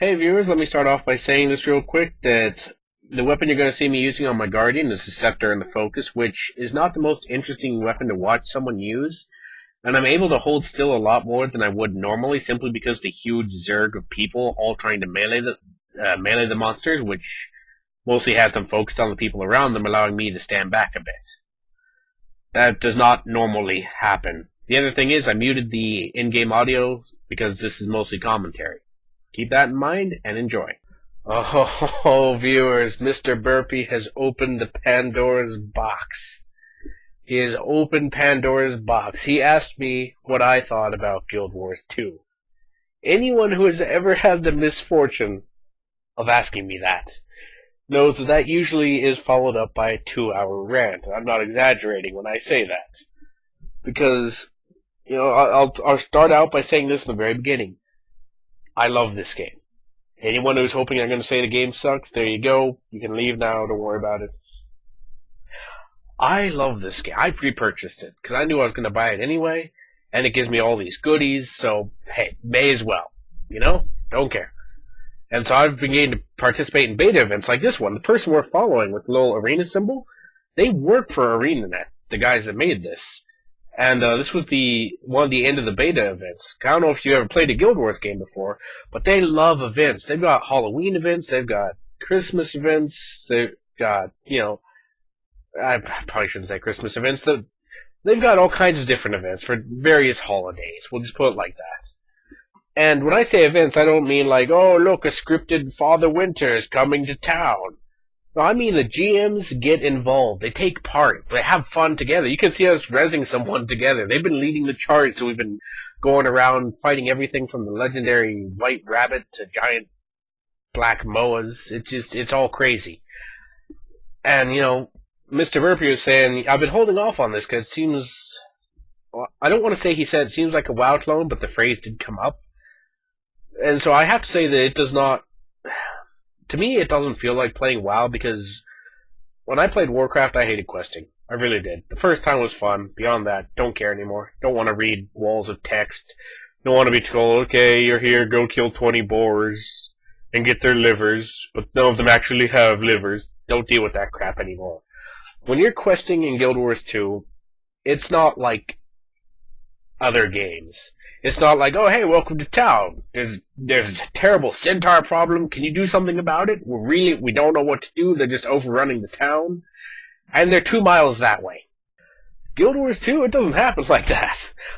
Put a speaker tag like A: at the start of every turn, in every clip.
A: Hey viewers, let me start off by saying this real quick that the weapon you're going to see me using on my Guardian is the Scepter and the Focus, which is not the most interesting weapon to watch someone use, and I'm able to hold still a lot more than I would normally simply because the huge zerg of people all trying to melee the monsters, which mostly has them focused on the people around them, allowing me to stand back a bit. That does not normally happen. The other thing is I muted the in-game audio because this is mostly commentary. Keep that in mind and enjoy. Oh, viewers, Mr. Burpee has opened the Pandora's box. He has opened Pandora's box. He asked me what I thought about Guild Wars 2. Anyone who has ever had the misfortune of asking me that knows that that usually is followed up by a 2-hour rant. I'm not exaggerating when I say that. Because, I'll start out by saying this in the very beginning. I love this game. Anyone who's hoping I'm going to say the game sucks, there you go. You can leave now, don't worry about it. I love this game. I pre-purchased it, because I knew I was going to buy it anyway, and it gives me all these goodies, so, hey, may as well. Don't care. And so I've been getting to participate in beta events like this one. The person we're following with the little arena symbol, they work for ArenaNet, the guys that made this. And this was one of the end of the beta events. I don't know if you ever played a Guild Wars game before, but they love events. They've got Halloween events, they've got Christmas events, they've got, I probably shouldn't say Christmas events. They've got all kinds of different events for various holidays. We'll just put it like that. And when I say events, I don't mean like, oh, look, a scripted Father Winter is coming to town. No, I mean the GMs get involved. They take part. They have fun together. You can see us rezzing someone together. They've been leading the charge, so we've been going around fighting everything from the legendary white rabbit to giant black moas. It's all crazy. And, Mr. Burpee was saying, I've been holding off on this because it seems, well, I don't want to say he said it seems like a WoW clone, but the phrase did come up. And so I have to say that it does not, to me, it doesn't feel like playing WoW, because when I played Warcraft, I hated questing. I really did. The first time was fun. Beyond that, don't care anymore. Don't want to read walls of text. Don't want to be told, okay, you're here, go kill 20 boars and get their livers, but none of them actually have livers. Don't deal with that crap anymore. When you're questing in Guild Wars 2, it's not like other games. It's not like, oh, hey, welcome to town. There's a terrible centaur problem. Can you do something about it? We don't know what to do. They're just overrunning the town. And they're 2 miles that way. Guild Wars 2, it doesn't happen like that.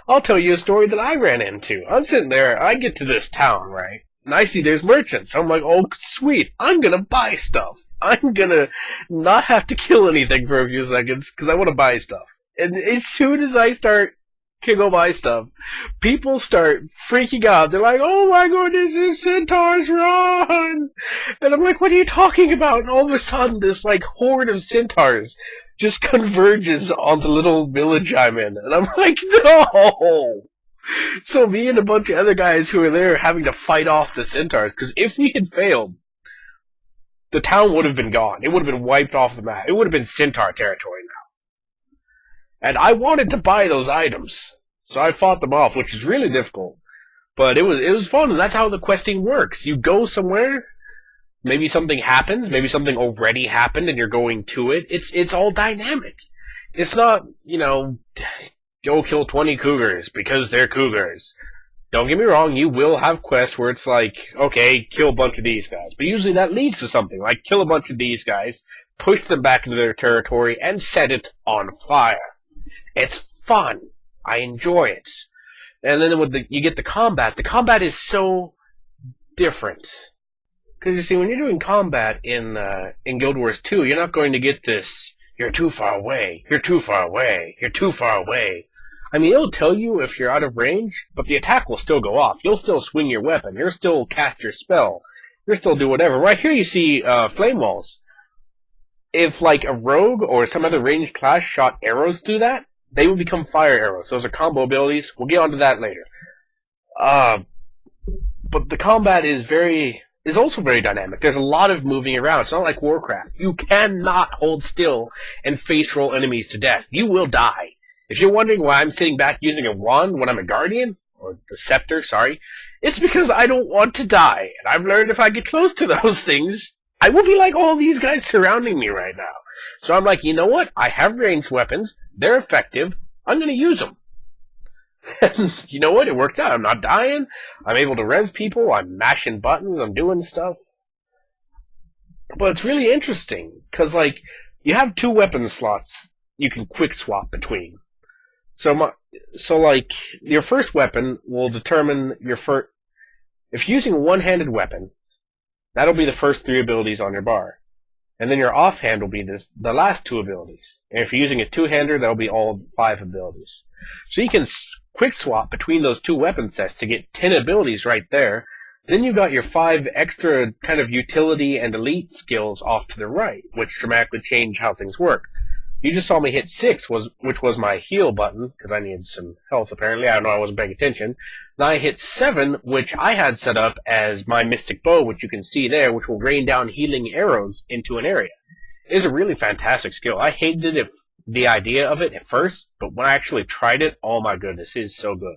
A: I'll tell you a story that I ran into. I'm sitting there, I get to this town, right? And I see there's merchants. I'm like, oh, sweet. I'm going to buy stuff. I'm going to not have to kill anything for a few seconds because I want to buy stuff. And as soon as I start to go buy stuff, people start freaking out. They're like, oh my goodness, this centaurs, run! And I'm like, what are you talking about? And all of a sudden, this like horde of centaurs just converges on the little village I'm in. And I'm like, no! So me and a bunch of other guys who were there having to fight off the centaurs, because if we had failed, the town would have been gone. It would have been wiped off the map. It would have been centaur territory now. And I wanted to buy those items, so I fought them off, which is really difficult. But it was fun, and that's how the questing works. You go somewhere, maybe something happens, maybe something already happened, and you're going to it. It's all dynamic. It's not, go kill 20 cougars because they're cougars. Don't get me wrong, you will have quests where it's like, okay, kill a bunch of these guys. But usually that leads to something, like kill a bunch of these guys, push them back into their territory, and set it on fire. It's fun. I enjoy it. And then you get the combat. The combat is so different. Because you see, when you're doing combat in Guild Wars 2, you're not going to get this, you're too far away, you're too far away, you're too far away. I mean, it'll tell you if you're out of range, but the attack will still go off. You'll still swing your weapon. You'll still cast your spell. You'll still do whatever. Right here you see flame walls. If, like, a rogue or some other ranged class shot arrows through that, they will become fire arrows. Those are combo abilities. We'll get onto that later. But the combat is also very dynamic. There's a lot of moving around. It's not like Warcraft. You cannot hold still and face roll enemies to death. You will die. If you're wondering why I'm sitting back using a wand when I'm a guardian, or the scepter, sorry, It's because I don't want to die, and I've learned if I get close to those things, I will be like all these guys surrounding me right now. So I'm like, you know what? I have ranged weapons. They're effective. I'm going to use them. And you know what? It worked out. I'm not dying. I'm able to res people. I'm mashing buttons. I'm doing stuff. But it's really interesting, because, like, you have 2 weapon slots you can quick swap between. So, like, your first weapon will determine your first... If you're using a one-handed weapon, that'll be the first 3 abilities on your bar. And then your offhand will be the last 2 abilities. And if you're using a two-hander, that'll be all 5 abilities. So you can quick swap between those 2 weapon sets to get 10 abilities right there. Then you got your 5 extra kind of utility and elite skills off to the right, which dramatically change how things work. You just saw me hit 6, which was my heal button, because I needed some health apparently. I don't know, I wasn't paying attention. Then I hit 7, which I had set up as my Mystic Bow, which you can see there, which will rain down healing arrows into an area. It is a really fantastic skill. I hated it, the idea of it at first, but when I actually tried it, oh my goodness, it is so good.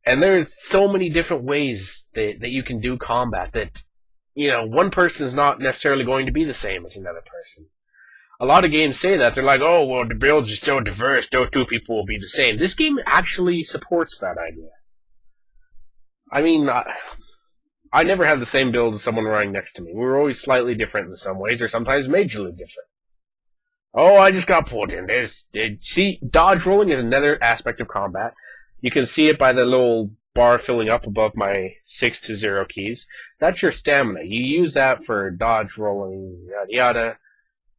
A: And there's so many different ways that you can do combat that, you know, one person is not necessarily going to be the same as another person. A lot of games say that. They're like, oh, well, the builds are so diverse, no 2 people will be the same. This game actually supports that idea. I mean, I never had the same build as someone running next to me. We were always slightly different in some ways, or sometimes majorly different. Oh, I just got pulled in. See, dodge rolling is another aspect of combat. You can see it by the little bar filling up above my 6 to 0 keys. That's your stamina. You use that for dodge rolling, yada yada,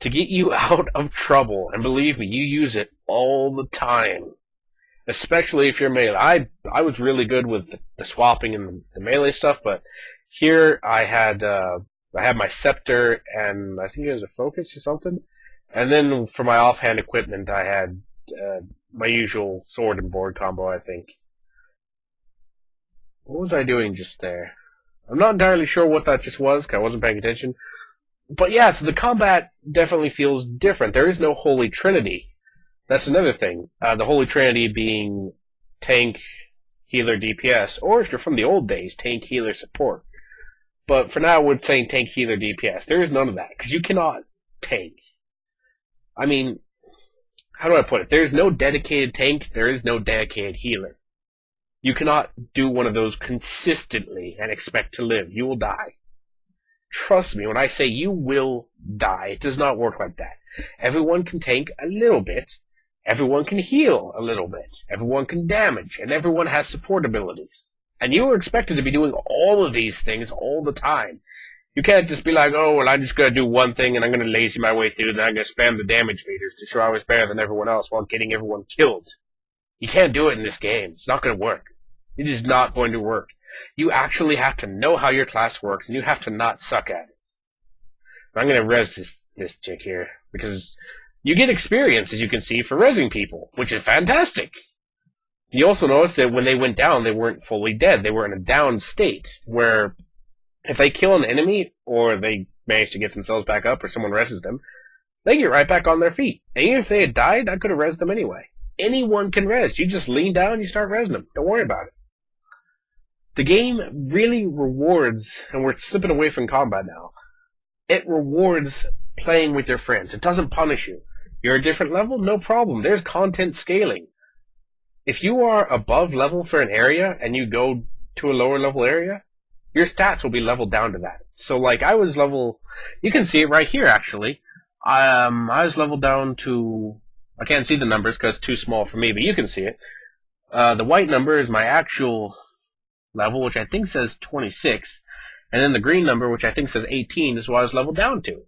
A: to get you out of trouble. And believe me, you use it all the time. Especially if you're melee. I was really good with the swapping and the melee stuff, but here I had my scepter and I think it was a focus or something. And then for my offhand equipment I had my usual sword and board combo, I think. What was I doing just there? I'm not entirely sure what that just was, because I wasn't paying attention. But yeah, so the combat definitely feels different. There is no Holy Trinity. That's another thing. The Holy Trinity being tank, healer, DPS, or if you're from the old days, tank, healer, support. But for now, we're saying tank, healer, DPS. There is none of that, because you cannot tank. I mean, how do I put it? There is no dedicated tank, there is no dedicated healer. You cannot do one of those consistently and expect to live. You will die. Trust me when I say you will die. It does not work like that. Everyone can tank a little bit. Everyone can heal a little bit. Everyone can damage. And everyone has support abilities. And you are expected to be doing all of these things all the time. You can't just be like, oh, well, I'm just going to do one thing and I'm going to lazy my way through and I'm going to spam the damage meters to show I was better than everyone else while getting everyone killed. You can't do it in this game. It's not going to work. It is not going to work. You actually have to know how your class works, and you have to not suck at it. I'm going to res this chick here, because you get experience, as you can see, for resing people, which is fantastic. You also notice that when they went down, they weren't fully dead. They were in a down state, where if they kill an enemy, or they manage to get themselves back up, or someone reses them, they get right back on their feet. And even if they had died, I could have resed them anyway. Anyone can res. You just lean down, you start resing them. Don't worry about it. The game really rewards, and we're slipping away from combat now, it rewards playing with your friends. It doesn't punish you. You're a different level? No problem. There's content scaling. If you are above level for an area, and you go to a lower level area, your stats will be leveled down to that. So, like, I was level... You can see it right here, actually. I was leveled down to... I can't see the numbers because it's too small for me, but you can see it. The white number is my actual level, which I think says 26, and then the green number, which I think says 18, is what I was leveled down to.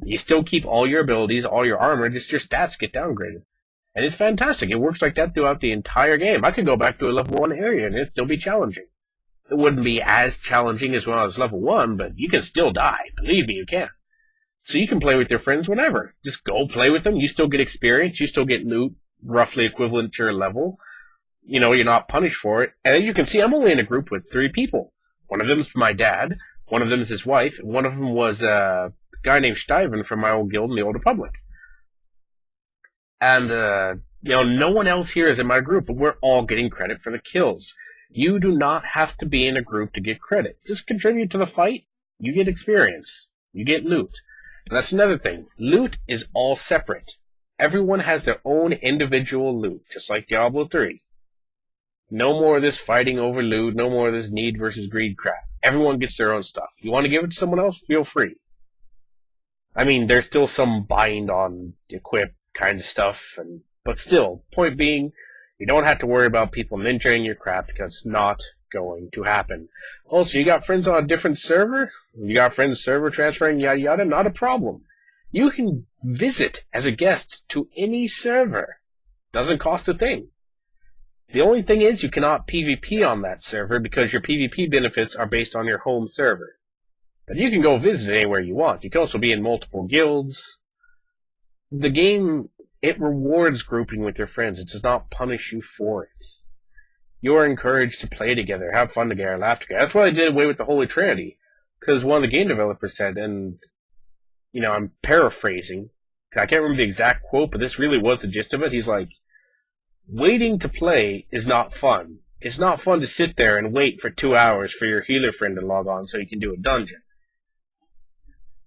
A: You still keep all your abilities, all your armor, just your stats get downgraded. And it's fantastic. It works like that throughout the entire game. I could go back to a level 1 area and it'd still be challenging. It wouldn't be as challenging as when I was level 1, but you can still die. Believe me, you can. So you can play with your friends whenever. Just go play with them. You still get experience. You still get loot roughly equivalent to your level. You know, you're not punished for it. And as you can see, I'm only in a group with 3 people. One of them is my dad, one of them is his wife, and one of them was a guy named Stuyven from my old guild in the Old Republic. And, you know, no one else here is in my group, but we're all getting credit for the kills. You do not have to be in a group to get credit. Just contribute to the fight, you get experience. You get loot. And that's another thing. Loot is all separate. Everyone has their own individual loot, just like Diablo 3. No more of this fighting over loot, no more of this need versus greed crap. Everyone gets their own stuff. You want to give it to someone else? Feel free. I mean, there's still some bind on equip kind of stuff, but still, point being, you don't have to worry about people ninjaing your crap because it's not going to happen. Also, you got friends on a different server? You got friends server transferring, yada yada? Not a problem. You can visit as a guest to any server. Doesn't cost a thing. The only thing is you cannot PvP on that server because your PvP benefits are based on your home server. But you can go visit anywhere you want. You can also be in multiple guilds. The game, it rewards grouping with your friends. It does not punish you for it. You are encouraged to play together, have fun together, laugh together. That's why I did away with the Holy Trinity. Because one of the game developers said, and, I'm paraphrasing. I can't remember the exact quote, but this really was the gist of it. He's like, waiting to play is not fun. It's not fun to sit there and wait for 2 hours for your healer friend to log on so you can do a dungeon.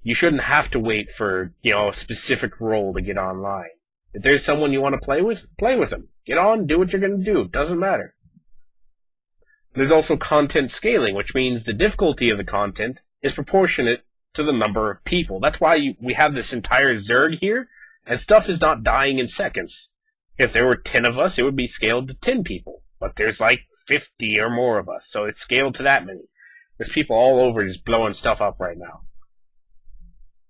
A: You shouldn't have to wait for, a specific role to get online. If there's someone you want to play with them. Get on, do what you're going to do. Doesn't matter. There's also content scaling, which means the difficulty of the content is proportionate to the number of people. That's why we have this entire Zerg here, and stuff is not dying in seconds. If there were 10 of us, it would be scaled to 10 people. But there's like 50 or more of us, so it's scaled to that many. There's people all over just blowing stuff up right now.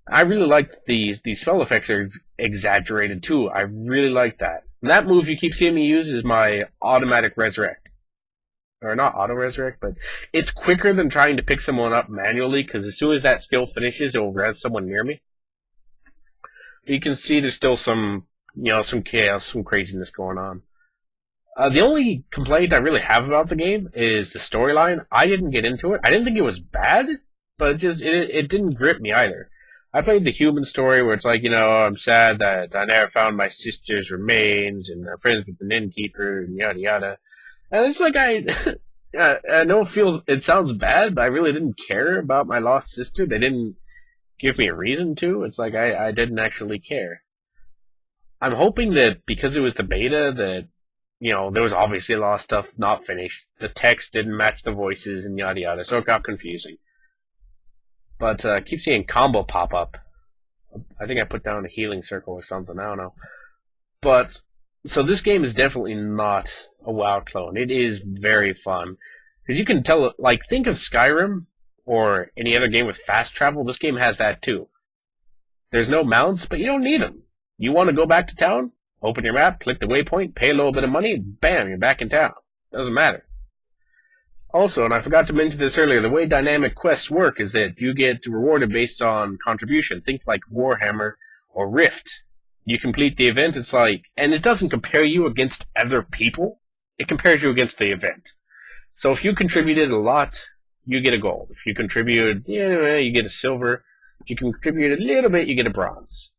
A: I really like these spell effects are exaggerated too. I really like that. And that move you keep seeing me use is my automatic resurrect. Or not auto-resurrect, but it's quicker than trying to pick someone up manually, because as soon as that skill finishes, it will res someone near me. But you can see there's still some chaos, some craziness going on. The only complaint I really have about the game is the storyline. I didn't get into it. I didn't think it was bad, but it didn't grip me either. I played the human story where it's like, I'm sad that I never found my sister's remains, and I'm friends with the innkeeper, and yada yada. And it's like I know it sounds bad, but I really didn't care about my lost sister. They didn't give me a reason to. It's like I didn't actually care. I'm hoping that because it was the beta that, there was obviously a lot of stuff not finished. The text didn't match the voices and yada yada, so it got confusing. But I keep seeing combo pop up. I think I put down a healing circle or something, I don't know. But, so this game is definitely not a WoW clone. It is very fun. Because you can tell, think of Skyrim or any other game with fast travel. This game has that too. There's no mounts, but you don't need them. You want to go back to town? Open your map, click the waypoint, pay a little bit of money, bam, you're back in town. Doesn't matter. Also, and I forgot to mention this earlier, the way dynamic quests work is that you get rewarded based on contribution. Think like Warhammer or Rift. You complete the event, it's like, and it doesn't compare you against other people. It compares you against the event. So if you contributed a lot, you get a gold. If you contributed, you get a silver. If you contribute a little bit, you get a bronze.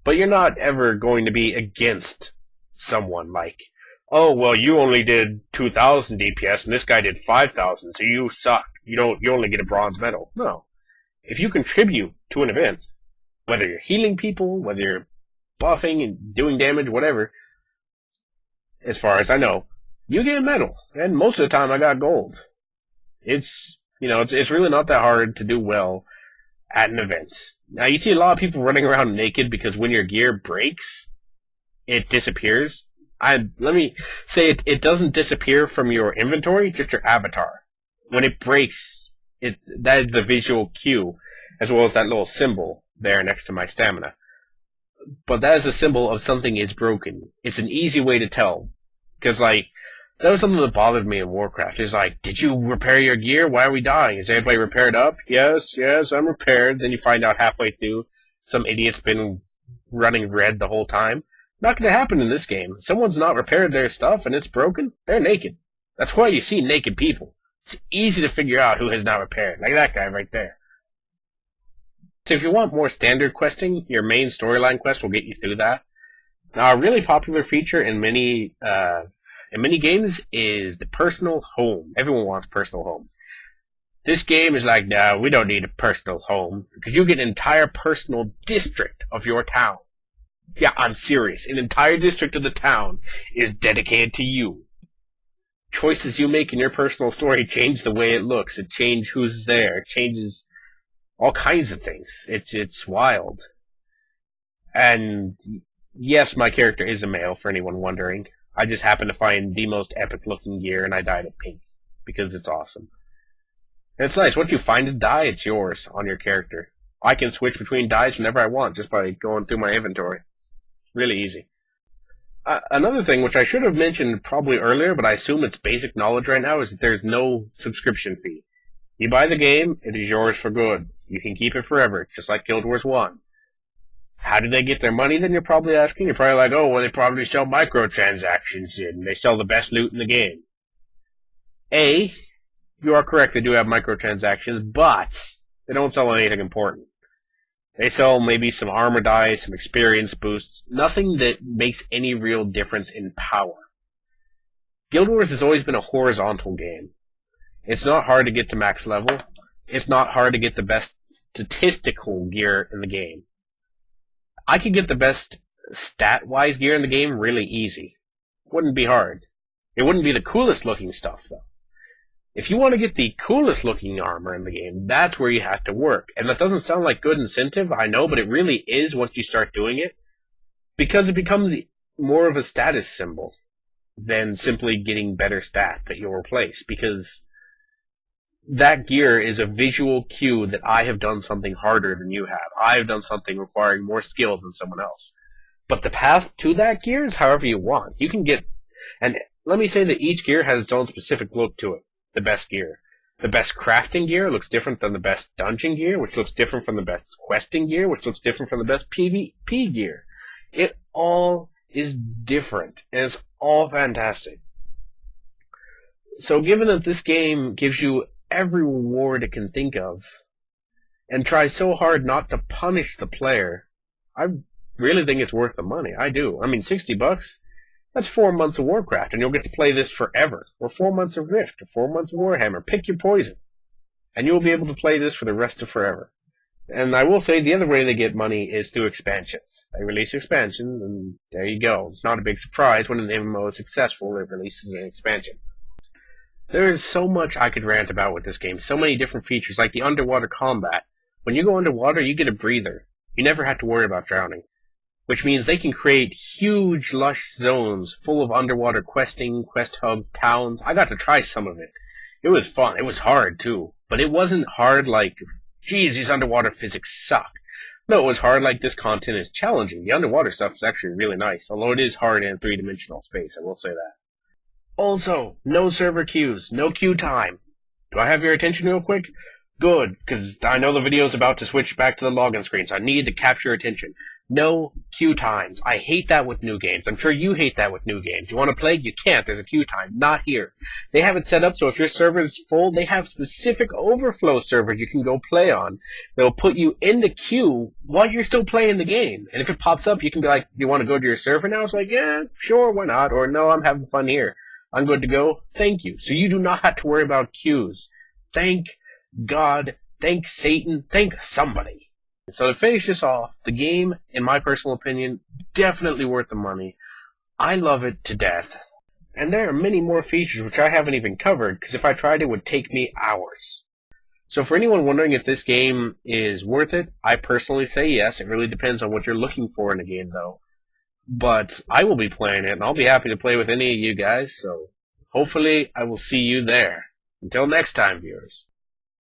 A: But you're not ever going to be against someone like, oh, well, you only did 2,000 DPS and this guy did 5,000, so you suck. You only get a bronze medal. No. If you contribute to an event, whether you're healing people, whether you're buffing and doing damage, whatever, as far as I know, you get a medal. And most of the time I got gold. It's really not that hard to do well at an event. Now, you see a lot of people running around naked because when your gear breaks, it disappears. Let me say it doesn't disappear from your inventory, just your avatar. When it breaks, that is the visual cue, as well as that little symbol there next to my stamina. But that is a symbol of something is broken. It's an easy way to tell. Because, that was something that bothered me in Warcraft. It's like, did you repair your gear? Why are we dying? Is everybody repaired up? Yes, I'm repaired. Then you find out halfway through, some idiot's been running red the whole time. Not going to happen in this game. If someone's not repaired their stuff and it's broken, they're naked. That's why you see naked people. It's easy to figure out who has not repaired. Like that guy right there. So if you want more standard questing, your main storyline quest will get you through that. Now, a really popular feature in many and minigames is the personal home. Everyone wants personal home. This game is like, no, we don't need a personal home, because you get an entire personal district of your town. Yeah, I'm serious. An entire district of the town is dedicated to you. Choices you make in your personal story change the way it looks. It changes who's there. It changes all kinds of things. It's wild. And yes, my character is a male, for anyone wondering. I just happened to find the most epic looking gear, and I dyed it pink, because it's awesome. And it's nice. Once you find a dye, it's yours on your character. I can switch between dyes whenever I want, just by going through my inventory. Really easy. Another thing, which I should have mentioned probably earlier, but I assume it's basic knowledge right now, is that there's no subscription fee. You buy the game, it is yours for good. You can keep it forever, just like Guild Wars 1. How do they get their money, then you're probably asking? You're probably like, oh, well, they probably sell microtransactions, and they sell the best loot in the game. A, you are correct, they do have microtransactions, but they don't sell anything important. They sell maybe some armor dice, some experience boosts, nothing that makes any real difference in power. Guild Wars has always been a horizontal game. It's not hard to get to max level. It's not hard to get the best statistical gear in the game. I could get the best stat-wise gear in the game really easy. Wouldn't be hard. It wouldn't be the coolest looking stuff, though. If you want to get the coolest looking armor in the game, that's where you have to work. And that doesn't sound like good incentive, I know, but it really is once you start doing it. Because it becomes more of a status symbol than simply getting better stats that you'll replace. Because that gear is a visual cue that I have done something harder than you have. I have done something requiring more skill than someone else. But the path to that gear is however you want. You can get... And let me say that each gear has its own specific look to it. The best gear. The best crafting gear looks different than the best dungeon gear, which looks different from the best questing gear, which looks different from the best PvP gear. It all is different, and it's all fantastic. So given that this game gives you every reward it can think of, and tries so hard not to punish the player, I really think it's worth the money. I do. I mean, $60? That's 4 months of Warcraft, and you'll get to play this forever. Or 4 months of Rift, or 4 months of Warhammer. Pick your poison. And you'll be able to play this for the rest of forever. And I will say the other way they get money is through expansions. They release expansions, and there you go. It's not a big surprise when an MMO is successful, it releases an expansion. There is so much I could rant about with this game. So many different features, like the underwater combat. When you go underwater, you get a breather. You never have to worry about drowning. Which means they can create huge, lush zones full of underwater questing, quest hubs, towns. I got to try some of it. It was fun. It was hard, too. But it wasn't hard like, geez, these underwater physics suck. No, it was hard like this content is challenging. The underwater stuff is actually really nice, although it is hard in three-dimensional space, I will say that. Also, no server queues, no queue time. Do I have your attention real quick? Good, because I know the video is about to switch back to the login screen, so I need to capture your attention. No queue times. I hate that with new games. I'm sure you hate that with new games. You want to play? You can't. There's a queue time. Not here. They have it set up so if your server is full, they have specific overflow servers you can go play on. They'll put you in the queue while you're still playing the game. And if it pops up, you can be like, you want to go to your server now? It's like, yeah, sure, why not? Or, no, I'm having fun here. I'm good to go. Thank you. So you do not have to worry about queues. Thank God. Thank Satan. Thank somebody. So to finish this off, the game, in my personal opinion, definitely worth the money. I love it to death. And there are many more features which I haven't even covered, because if I tried it would take me hours. So for anyone wondering if this game is worth it, I personally say yes. It really depends on what you're looking for in a game, though. But I will be playing it, and I'll be happy to play with any of you guys, so hopefully I will see you there. Until next time, viewers.